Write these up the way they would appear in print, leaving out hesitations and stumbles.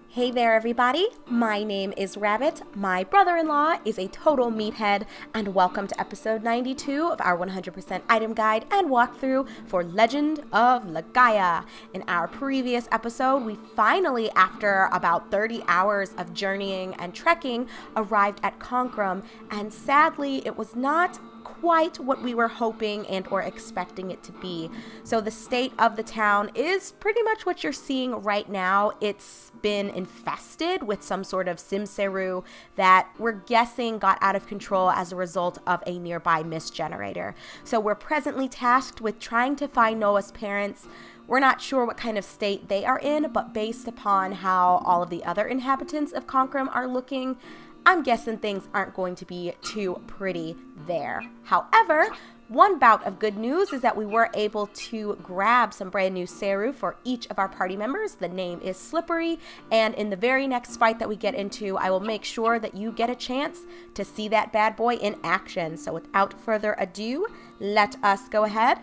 Hey there, everybody. My name is Rabbit. My brother-in-law is a total meathead, and welcome to episode 92 of our 100% item guide and walkthrough for Legend of Legaia. In our previous episode, we finally, after about 30 hours of journeying and trekking, arrived at Concrum, and sadly, it was not quite what we were hoping and or expecting it to be. So the state of the town is pretty much what you're seeing right now. It's been infested with some sort of Simseru that we're guessing got out of control as a result of a nearby mist generator. So we're presently tasked with trying to find Noah's parents. We're not sure what kind of state they are in, but based upon how all of the other inhabitants of Concrum are looking, I'm guessing things aren't going to be too pretty there. However, one bout of good news is that we were able to grab some brand new Seru for each of our party members. The name is Slippery, and in the very next fight that we get into, I will make sure that you get a chance to see that bad boy in action. So without further ado, let us go ahead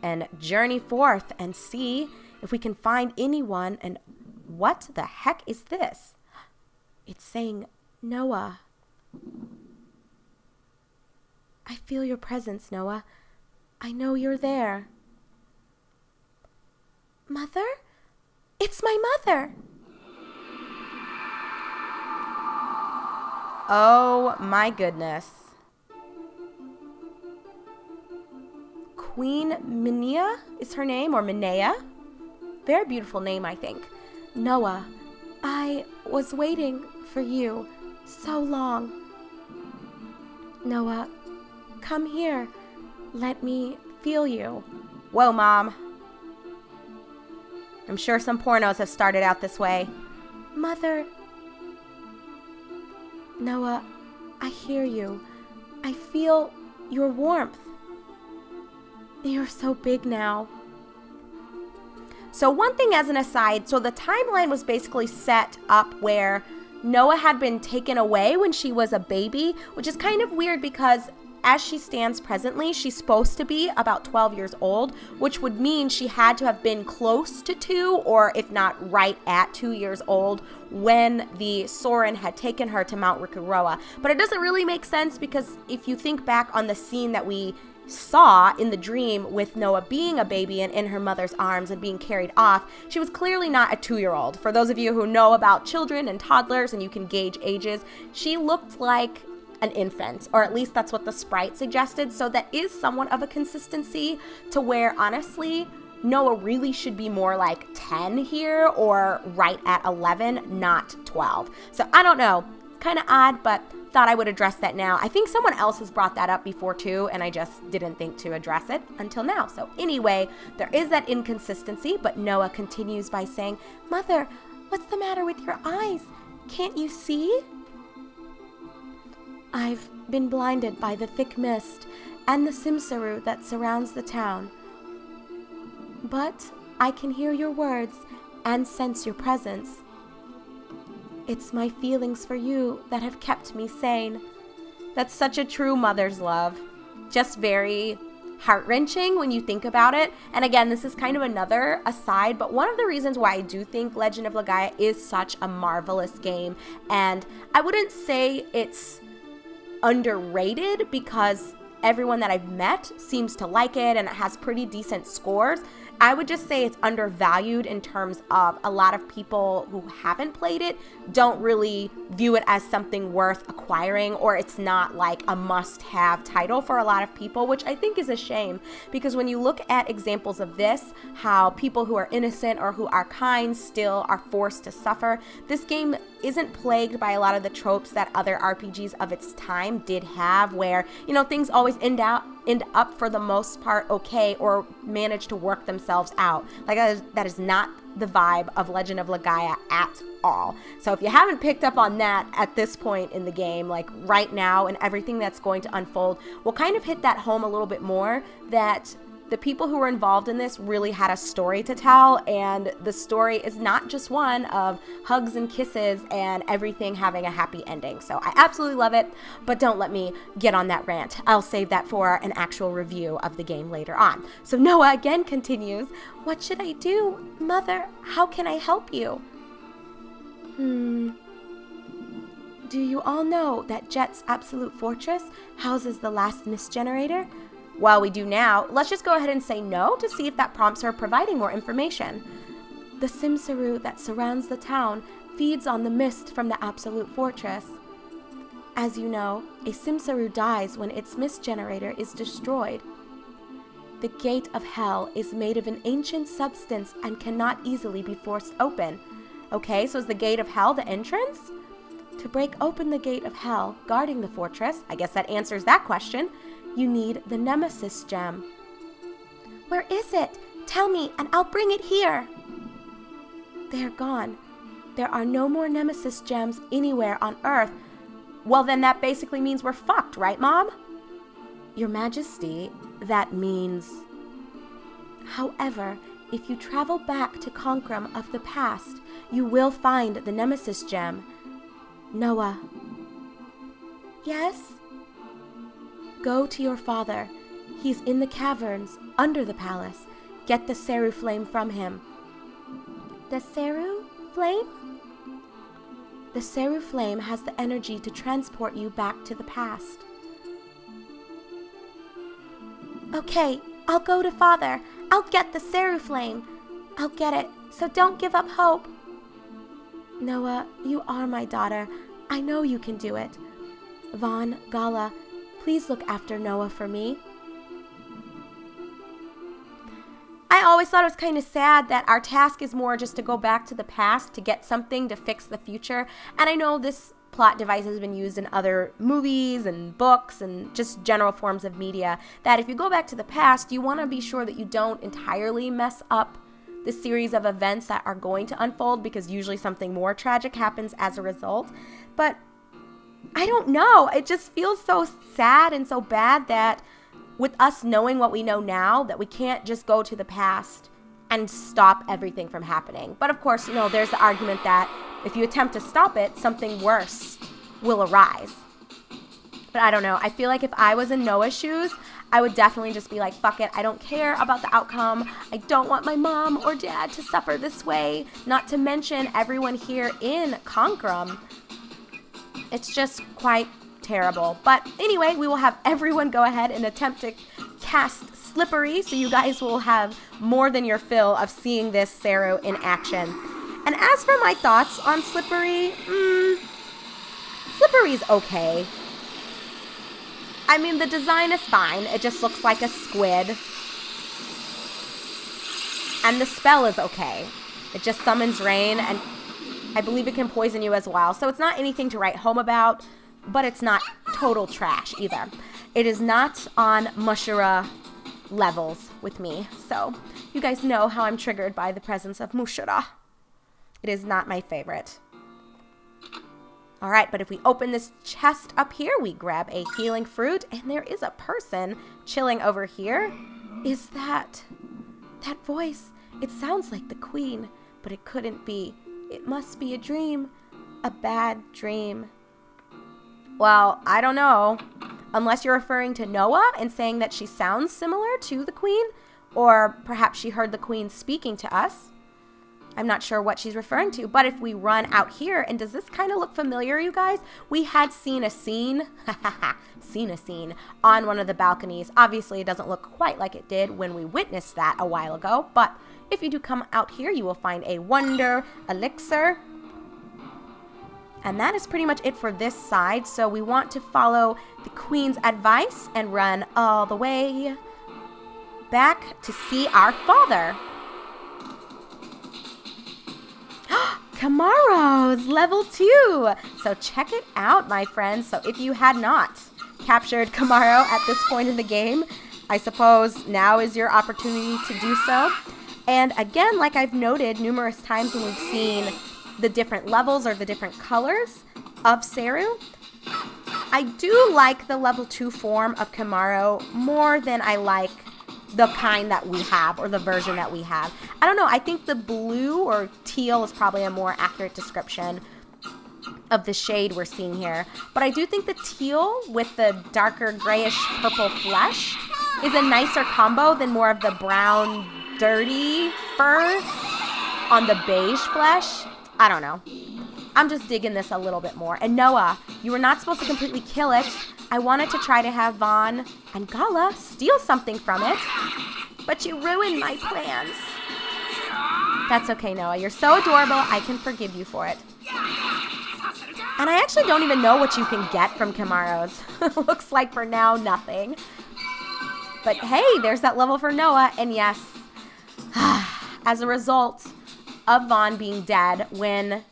and journey forth and see if we can find anyone. And what the heck is this? It's saying Noah. I feel your presence, Noah. I know you're there. Mother? It's my mother. Oh my goodness. Queen Minea is her name, or Minea. Very beautiful name, I think. Noah, I was waiting for you so long. Noah, come here. Let me feel you. Whoa, Mom. I'm sure some pornos have started out this way. Mother. Noah, I hear you. I feel your warmth. You're so big now. So one thing as an aside, so the timeline was basically set up where Noah had been taken away when she was a baby, which is kind of weird because as she stands presently, she's supposed to be about 12 years old, which would mean she had to have been close to 2, or if not right at 2 years old, when the Soren had taken her to Mount Rikuroa. But it doesn't really make sense because if you think back on the scene that we saw in the dream with Noah being a baby and in her mother's arms and being carried off, she was clearly not a 2-year-old. For those of you who know about children and toddlers and you can gauge ages, she looked like an infant, or at least that's what the sprite suggested. So that is somewhat of a consistency to where, honestly, Noah really should be more like 10 here, or right at 11, not 12. So I don't know, kind of odd, but thought I would address that now. I think someone else has brought that up before too, and I just didn't think to address it until now. So anyway, there is that inconsistency, but Noah continues by saying, Mother, what's the matter with your eyes? Can't you see? I've been blinded by the thick mist and the Simseru that surrounds the town. But I can hear your words and sense your presence. It's my feelings for you that have kept me sane. That's such a true mother's love. Just very heart-wrenching when you think about it. And again, this is kind of another aside, but one of the reasons why I do think Legend of Legaia is such a marvelous game, and I wouldn't say it's underrated because everyone that I've met seems to like it and it has pretty decent scores. I would just say it's undervalued in terms of a lot of people who haven't played it don't really view it as something worth acquiring, or it's not like a must-have title for a lot of people, which I think is a shame, because when you look at examples of this, how people who are innocent or who are kind still are forced to suffer, this game isn't plagued by a lot of the tropes that other RPGs of its time did have, where, you know, things always end up for the most part okay, or manage to work themselves out. Like that is not the vibe of Legend of Legaia at all. So if you haven't picked up on that at this point in the game, like right now, and everything that's going to unfold will kind of hit that home a little bit more, that the people who were involved in this really had a story to tell, and the story is not just one of hugs and kisses and everything having a happy ending. So I absolutely love it, but don't let me get on that rant. I'll save that for an actual review of the game later on. So Noah again continues, "What should I do? Mother, how can I help you?" Do you all know that Jet's absolute fortress houses the last mist generator? Well, we do now. Let's just go ahead and say no to see if that prompts her providing more information. The Simsaru that surrounds the town feeds on the mist from the absolute fortress. As you know, a Simsaru dies when its mist generator is destroyed. The gate of hell is made of an ancient substance and cannot easily be forced open. Okay, so is the gate of hell the entrance? To break open the gate of hell, guarding the fortress, I guess that answers that question, you need the Nemesis gem. Where is it? Tell me and I'll bring it here. They're gone. There are no more Nemesis gems anywhere on Earth. Well, then that basically means we're fucked, right, Mom? Your Majesty, that means... However, if you travel back to Konkrum of the past, you will find the Nemesis gem. Noah. Yes? Go to your father. He's in the caverns, under the palace. Get the Seru flame from him. The Seru flame? The Seru flame has the energy to transport you back to the past. Okay, I'll go to father. I'll get the Seru flame. I'll get it, so don't give up hope. Noah, you are my daughter. I know you can do it. Vaughn, Gala, please look after Noah for me. I always thought it was kind of sad that our task is more just to go back to the past to get something to fix the future. And I know this plot device has been used in other movies and books and just general forms of media, that if you go back to the past, you want to be sure that you don't entirely mess up the series of events that are going to unfold, because usually something more tragic happens as a result. But I don't know. It just feels so sad and so bad that with us knowing what we know now, that we can't just go to the past and stop everything from happening. But of course, there's the argument that if you attempt to stop it, something worse will arise. But I don't know. I feel like if I was in Noah's shoes, I would definitely just be like, fuck it. I don't care about the outcome. I don't want my mom or dad to suffer this way. Not to mention everyone here in Konkrum. It's just quite terrible. But anyway, we will have everyone go ahead and attempt to cast Slippery, so you guys will have more than your fill of seeing this Seru in action. And as for my thoughts on Slippery, Slippery's okay. I mean, the design is fine. It just looks like a squid. And the spell is okay. It just summons rain, and I believe it can poison you as well. So it's not anything to write home about, but it's not total trash either. It is not on Mushura levels with me. So you guys know how I'm triggered by the presence of Mushura. It is not my favorite. All right, but if we open this chest up here, we grab a healing fruit, and there is a person chilling over here. Is that voice? It sounds like the queen, but it couldn't be. It must be a dream, a bad dream. Well, I don't know. Unless you're referring to Noah and saying that she sounds similar to the queen, or perhaps she heard the queen speaking to us. I'm not sure what she's referring to, but if we run out here, and does this kind of look familiar, you guys? We had seen a scene on one of the balconies. Obviously, it doesn't look quite like it did when we witnessed that a while ago, but if you do come out here, you will find a Wonder Elixir. And that is pretty much it for this side, so we want to follow the queen's advice and run all the way back to see our father. Kamaro's level 2. So check it out, my friends. So if you had not captured Kamaro at this point in the game, I suppose now is your opportunity to do so. And again, like I've noted numerous times when we've seen the different levels or the different colors of Seru, I do like the level 2 form of Kamaro more than I like the kind that we have, or the version that we have. I don't know, I think the blue or teal is probably a more accurate description of the shade we're seeing here. But I do think the teal with the darker grayish purple flesh is a nicer combo than more of the brown, dirty fur on the beige flesh. I don't know. I'm just digging this a little bit more. And Noah, you were not supposed to completely kill it. I wanted to try to have Vaughn and Gala steal something from it, but you ruined my plans. That's okay, Noah. You're so adorable. I can forgive you for it. And I actually don't even know what you can get from Camaros. Looks like for now, nothing. But hey, there's that level for Noah. And yes, as a result of Vaughn being dead when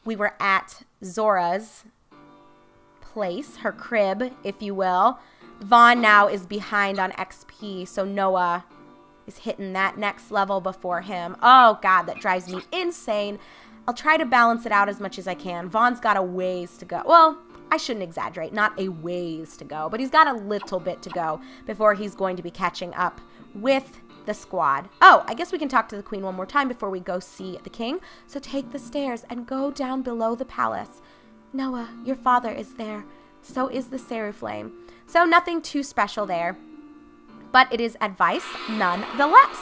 we were at Zora's place, her crib, if you will, Vaughn now is behind on XP. So Noah is hitting that next level before him. Oh, God, that drives me insane. I'll try to balance it out as much as I can. Vaughn's got a ways to go. Well, I shouldn't exaggerate. Not a ways to go, but he's got a little bit to go before he's going to be catching up with the squad. Oh, I guess we can talk to the queen one more time before we go see the king. So take the stairs and go down below the palace. Noah, your father is there. So is the Seru Flame. So nothing too special there. But it is advice nonetheless.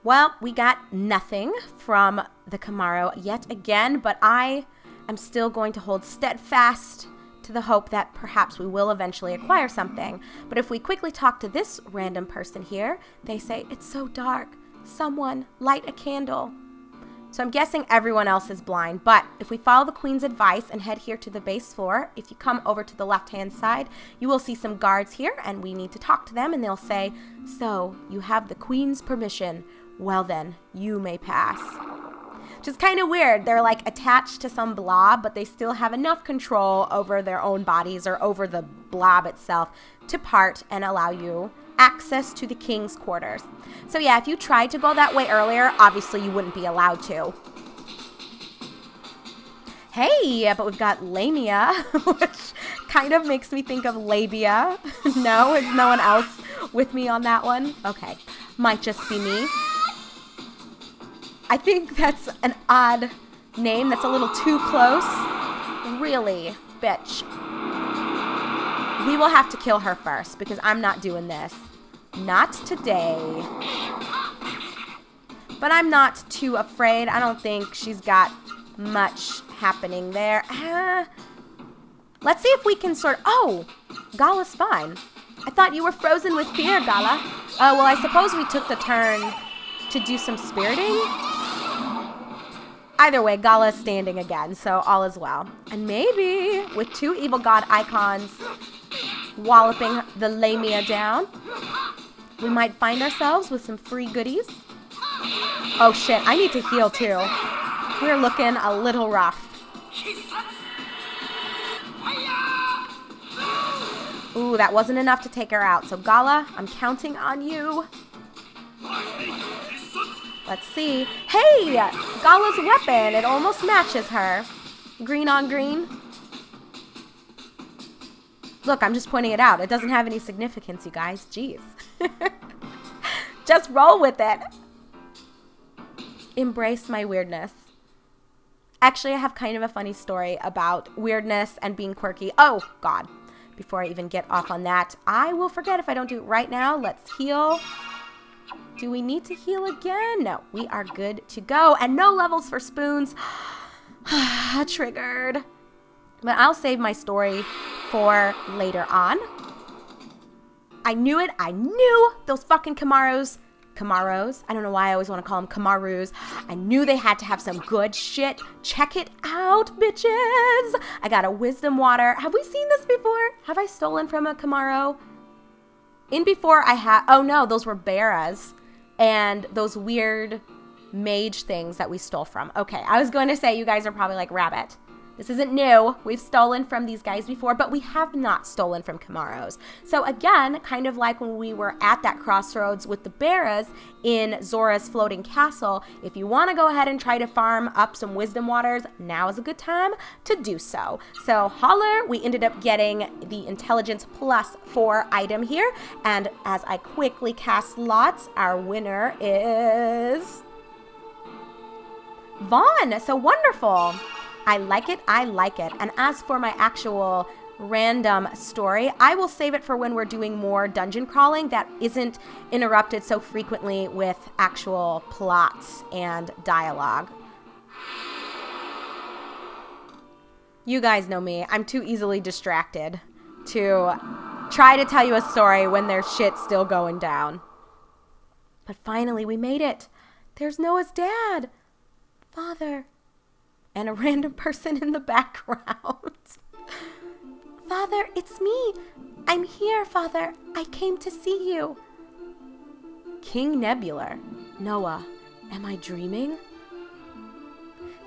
Well, we got nothing from the Camaro yet again, but I am still going to hold steadfast to the hope that perhaps we will eventually acquire something. But if we quickly talk to this random person here, they say, it's so dark. Someone light a candle. So I'm guessing everyone else is blind, but if we follow the queen's advice and head here to the base floor, if you come over to the left-hand side, you will see some guards here, and we need to talk to them, and they'll say, so, you have the queen's permission. Well then, you may pass. Which is kind of weird. They're like attached to some blob, but they still have enough control over their own bodies or over the blob itself to part and allow you access to the king's quarters. So yeah, if you tried to go that way earlier, obviously you wouldn't be allowed to. Hey, but we've got Lamia, which kind of makes me think of labia. No, is no one else with me on that one? Okay, might just be me. I think that's an odd name. That's a little too close. Really, bitch. We will have to kill her first because I'm not doing this. Not today. But I'm not too afraid. I don't think she's got much happening there. Let's see if we can sort... Oh, Gala's fine. I thought you were frozen with fear, Gala. Oh, well, I suppose we took the turn to do some spiriting. Either way, Gala is standing again, so all is well. And maybe with two evil god icons walloping the Lamia down, we might find ourselves with some free goodies. Oh shit, I need to heal too. We're looking a little rough. Ooh, that wasn't enough to take her out. So Gala, I'm counting on you. Let's see. Hey! Gala's weapon. It almost matches her. Green on green. Look, I'm just pointing it out. It doesn't have any significance, you guys. Jeez. Just roll with it. Embrace my weirdness. Actually, I have kind of a funny story about weirdness and being quirky. Oh, God. Before I even get off on that, I will forget if I don't do it right now. Let's heal. Do we need to heal again? No, we are good to go. And no levels for spoons. Triggered. But I'll save my story for later on. I knew it. I knew those fucking Camaros. I don't know why I always want to call them Camarus. I knew they had to have some good shit. Check it out, bitches. I got a wisdom water. Have we seen this before? Have I stolen from a Camaro? In before I had... Oh, no, those were Beras. And those weird mage things that we stole from. Okay, I was going to say you guys are probably like, Rabbit. This isn't new. We've stolen from these guys before, but we have not stolen from Camaros. So again, kind of like when we were at that crossroads with the Beras in Zora's floating castle, if you want to go ahead and try to farm up some wisdom waters, now is a good time to do so. So holler, we ended up getting the intelligence +4 item here. And as I quickly cast lots, our winner is Vaughn. So wonderful. I like it. I like it. And as for my actual random story, I will save it for when we're doing more dungeon crawling that isn't interrupted so frequently with actual plots and dialogue. You guys know me. I'm too easily distracted to try to tell you a story when there's shit still going down. But finally, we made it. There's Noah's dad. Father. And a random person in the background. Father, it's me. I'm here, Father. I came to see you. King Nebular. Noah, am I dreaming?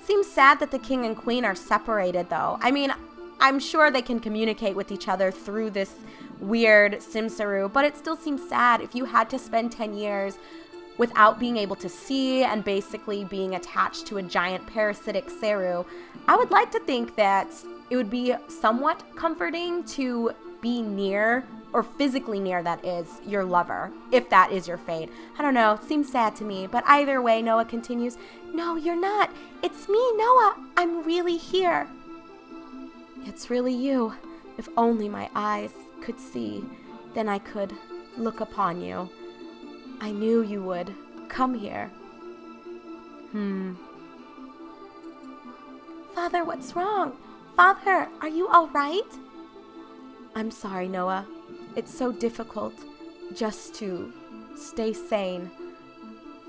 Seems sad that the king and queen are separated, though. I mean, I'm sure they can communicate with each other through this weird Simsaru, but it still seems sad if you had to spend 10 years without being able to see and basically being attached to a giant parasitic Seru. I would like to think that it would be somewhat comforting to be near, or physically near, that is, your lover, if that is your fate. I don't know, it seems sad to me, but either way, Noah continues, no, you're not. It's me, Noah. I'm really here. It's really you. If only my eyes could see, then I could look upon you. I knew you would come here. Father, what's wrong? Father, are you all right? I'm sorry, Noah. It's so difficult just to stay sane.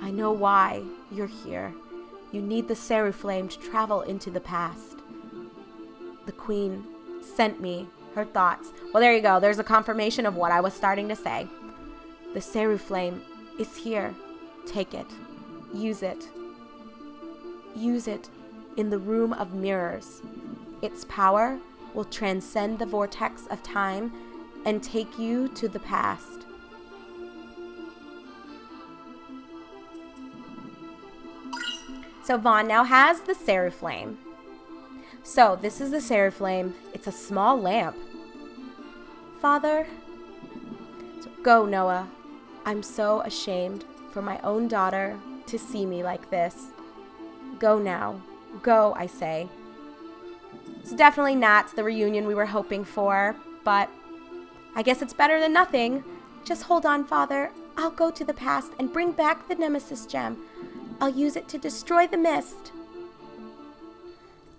I know why you're here. You need the Seru flame to travel into the past. The queen sent me her thoughts. Well, there you go. There's a confirmation of what I was starting to say. The Seru flame is here. Take it. Use it. Use it in the room of mirrors. Its power will transcend the vortex of time and take you to the past. So Vaughn now has the Seru flame. So this is the Seru flame. It's a small lamp. Father, so go, Noah. I'm so ashamed for my own daughter to see me like this. Go now. Go, I say. It's definitely not the reunion we were hoping for, but I guess it's better than nothing. Just hold on, Father. I'll go to the past and bring back the Nemesis gem. I'll use it to destroy the mist.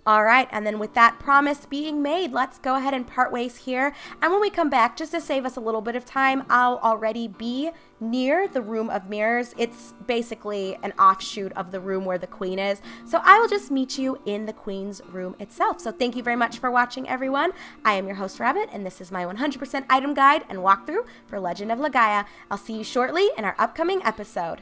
All right, and then with that promise being made, let's go ahead and part ways here. And when we come back, just to save us a little bit of time, I'll already be near the Room of Mirrors. It's basically an offshoot of the room where the queen is. So I will just meet you in the queen's room itself. So thank you very much for watching, everyone. I am your host, Rabbit, and this is my 100% item guide and walkthrough for Legend of Legaia. I'll see you shortly in our upcoming episode.